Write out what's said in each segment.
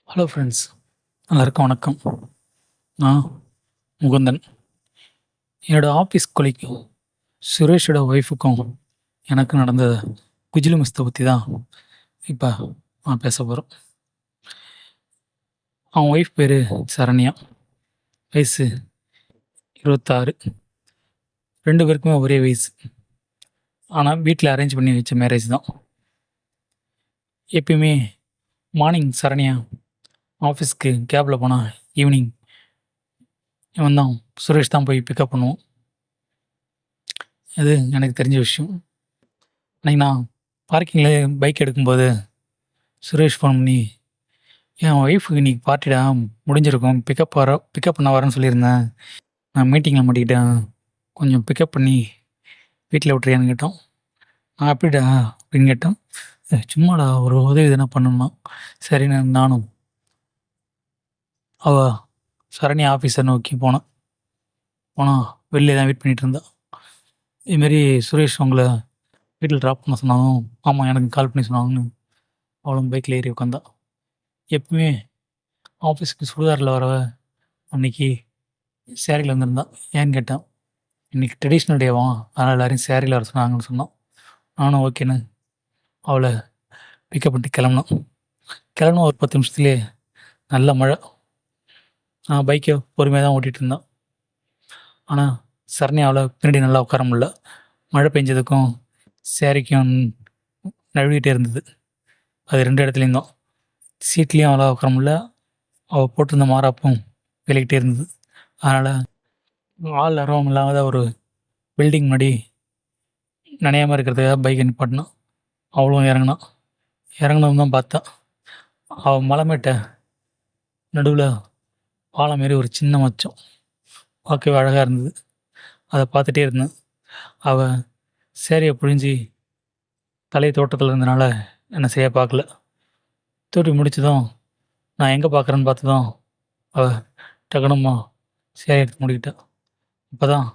Hello friends, எல்லாருக்கும் வணக்கம். நான் முகுந்தன். என்னோட ஆஃபீஸ் கொலீக் சுரேஷோட ஒய்ஃபுக்கும் எனக்கு நடந்த குஜிலி மிஸ்தை பற்றி தான் இப்போ நான் பேச போகிறோம். அவன் ஒய்ஃப் பேர் சரண்யா, வயசு 26. 2 பேருக்குமே ஒரே வயசு. ஆனால் வீட்டில் அரேஞ்ச் பண்ணி வச்ச மேரேஜ் தான். எப்பயுமே மார்னிங் சரண்யா ஆஃபீஸ்க்கு கேபில் போனால் ஈவினிங் இவன் தான் சுரேஷ் தான் போய் பிக்கப் பண்ணுவோம். இது எனக்கு தெரிஞ்ச விஷயம். அன்றைக்கி நான் பார்க்கிங்கில் பைக் எடுக்கும்போது சுரேஷ் ஃபோன் பண்ணி, என் ஒய்ஃபுக்கு இன்றைக்கி பார்ட்டிடா, முடிஞ்சிருக்கும், பிக்கப் பண்ண வரேன்னு சொல்லியிருந்தேன், நான் மீட்டிங்கில் மாட்டிக்கிட்டேன், கொஞ்சம் பிக்கப் பண்ணி வீட்டில் விட்றியான்னு கேட்டோம். நான் அப்படிடா அப்படின்னு கேட்டேன். சும்மாடா, ஒரு உதவி தானே பண்ணணும்னா. சரின்னு நானும் அவள் சரண்யா ஆஃபீஸை நோக்கி போனால் வெளியே தான் வெயிட் பண்ணிகிட்டு இருந்தா. இதுமாரி சுரேஷ் உங்களை வீட்டில் ட்ராப் பண்ண சொன்னாலும், ஆமாம் எனக்கு கால் பண்ணி சொன்னாங்கன்னு அவளும் பைக்கில் ஏறி உட்காந்தா. எப்பவுமே ஆஃபீஸ்க்கு சுடிதாரில் வரவ அன்றைக்கி சேரீயில் வந்திருந்தா. ஏன்னு கேட்டேன். இன்றைக்கி ட்ரெடிஷ்னல் டேவா, அதனால் எல்லோரையும் சேரீயில் வர சொன்னாங்கன்னு சொன்னான். நானும் ஓகேன்னு அவளை பிக்கப் பண்ணிட்டு கிளம்புன ஒரு 10 நிமிஷத்துலேயே நல்ல மழை. நான் பைக்கை பொறுமையாக தான் ஓட்டிகிட்டு இருந்தேன். ஆனால் சரண்யா அவளை பின்னாடி நல்லா உட்கார முடியல. மழை பெஞ்சதுக்கும் சேரீக்கும் நழுவிக்கிட்டே இருந்தது. அது 2 இடத்துலையும் தான். சீட்லேயும் அவ்வளோ உட்கார முடியல, அவள் போட்டிருந்த மாறாப்பும் விலகிட்டே இருந்தது. அதனால் ஆள் அரவம் இல்லாத ஒரு பில்டிங் முன்னாடி நனையாமல் இருக்கிறதுக்காக பைக்கை நிப்பாட்டினான். அவளும் இறங்கினதும் தான் பார்த்தா, அவள் மலை மேட்ட நடுவில் பாலம் மாரி ஒரு சின்ன மச்சம் பார்க்கவே அழகாக இருந்தது. அதை பார்த்துட்டே இருந்தேன். அவள் சேரியை புழிஞ்சி தலை தோட்டத்தில் இருந்தனால என்னை செய்ய பார்க்கல. தூட்டி முடிச்சதும் நான் எங்கே பார்க்குறேன்னு பார்த்ததும் அவள் டக்குனுமா சேரி எடுத்து முடிக்கிட்டா. அப்போ தான்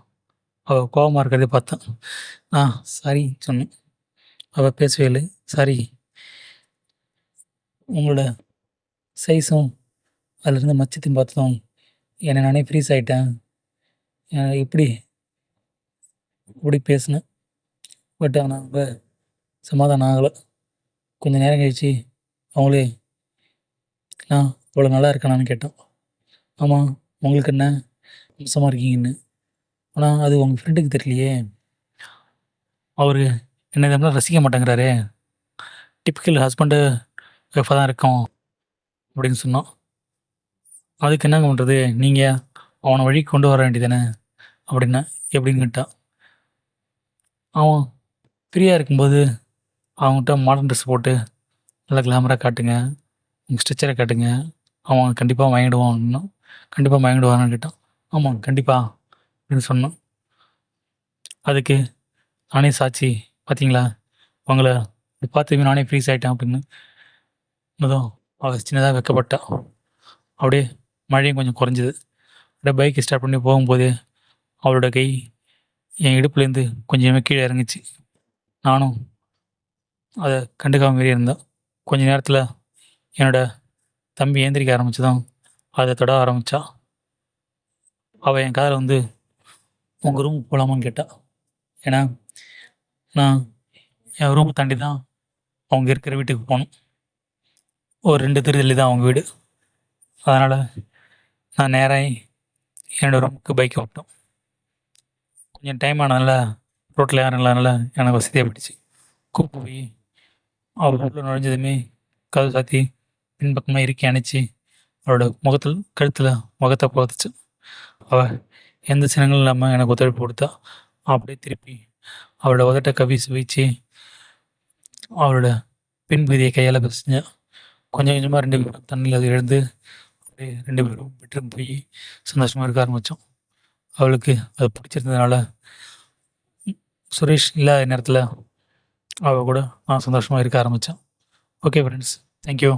அவள் கோபமாக இருக்கிறதே பார்த்தேன். நான் சாரி சொன்னேன். அவள் பேசவே இல்லை. சாரி, உங்களோட சைஸும் அதிலிருந்து மச்சத்தையும் பார்த்ததும் என்னை நானே ஃப்ரீஸ் ஆகிட்டேன். இப்படி பேசினேன். பட் ஆனால் அவங்க சமாதானம் ஆகலை. கொஞ்சம் நேரம் கழிச்சு அவங்களே, நான் இவ்வளோ நல்லா இருக்கேனான்னு கேட்டேன். ஆமாம், உங்களுக்கு என்ன அம்சமாக இருக்கீங்கன்னு. ஆனால் அது உங்கள் ஃப்ரெண்டுக்கு தெரியலையே, அவர் என்னை இதெல்லாம் ரசிக்க மாட்டேங்கிறாரே, டிப்பிக்கல் ஹஸ்பண்டு ஒய்ஃபாக தான் இருக்கோம் அப்படின்னு சொன்னான். அதுக்கு என்னங்க பண்ணுறது, நீங்கள் அவனை வழிக்கு கொண்டு வர வேண்டியதானே அப்படின்னா. எப்படின்னு கேட்டான். அவன் ஃப்ரீயாக இருக்கும்போது அவங்ககிட்ட மாடர்ன் ட்ரெஸ் போட்டு நல்லா கிளாமராக காட்டுங்க, உங்கள் ஸ்ட்ரெச்சரை காட்டுங்க, அவன் கண்டிப்பாக வாங்கிடுவான் அப்படின்னா. கண்டிப்பாக வாங்கிடுவான்னு கேட்டான். ஆமாம் கண்டிப்பாக அப்படின்னு சொன்னான். அதுக்கு நானே சாட்சி, பார்த்தீங்களா, உங்களை பார்த்துமே நானே ஃப்ரீஸ் ஆகிட்டேன் அப்படின்னு. முதல் அவள் சின்னதாக வைக்கப்பட்டா. அப்படியே மழையும் கொஞ்சம் குறைஞ்சிது. அப்படியே பைக்கை ஸ்டார்ட் பண்ணி போகும்போதே அவளோட கை என் இடுப்புலேருந்து கொஞ்சமே கீழே இறங்குச்சு. நானும் அதை கண்டுக்காம மாரி இருந்தேன். கொஞ்ச நேரத்தில் என்னோட தம்பி ஏந்திரிக்க ஆரம்பிச்சதும் அதை தொட ஆரம்பித்தா. அவள் என் காதில் வந்து, உங்கள் ரூம் போகலாமான்னு கேட்டா. ஏன்னா நான் என் ரூமை தாண்டி தான் அவங்க இருக்கிற வீட்டுக்கு போகணும். ஒரு 2 தெரு தள்ளி தான் அவங்க வீடு. அதனால் நான் நேராக என்னோடய ரூமுக்கு பைக்கை விட்டோம். கொஞ்சம் டைம் ஆனதுனால ரோட்டில் யாரும் இல்லாதனால எனக்கு வசதியாக போயிடுச்சு. கூப்பிட்டு போய் அவள் வீட்டில் நுழைஞ்சதுமே கதவு சாத்தி பின்பக்கமாக இறுக்கி அணைச்சி அவளோட கழுத்தில் முகத்தை புதைச்சு. அவள் எந்த சின்னங்களும் இல்லாமல் எனக்கு ஒத்துழைப்பு கொடுத்தா. அப்படியே திருப்பி அவளோட உதட்ட கவி சுவிச்சு அவளோட பின்பகுதியை கையால் பிசைஞ்சேன். கொஞ்சம் கொஞ்சமாக 2 பேரும் தண்ணியில் அது எழுந்து அப்படியே 2 பேரும் பெட்ரூம் போய் சந்தோஷமாக இருக்க ஆரம்பித்தோம். அவளுக்கு அது பிடிச்சிருந்ததுனால சுரேஷ் இல்லாத நேரத்தில் அவள் கூட நான் சந்தோஷமாக இருக்க ஆரம்பித்தேன். Okay friends, thank you.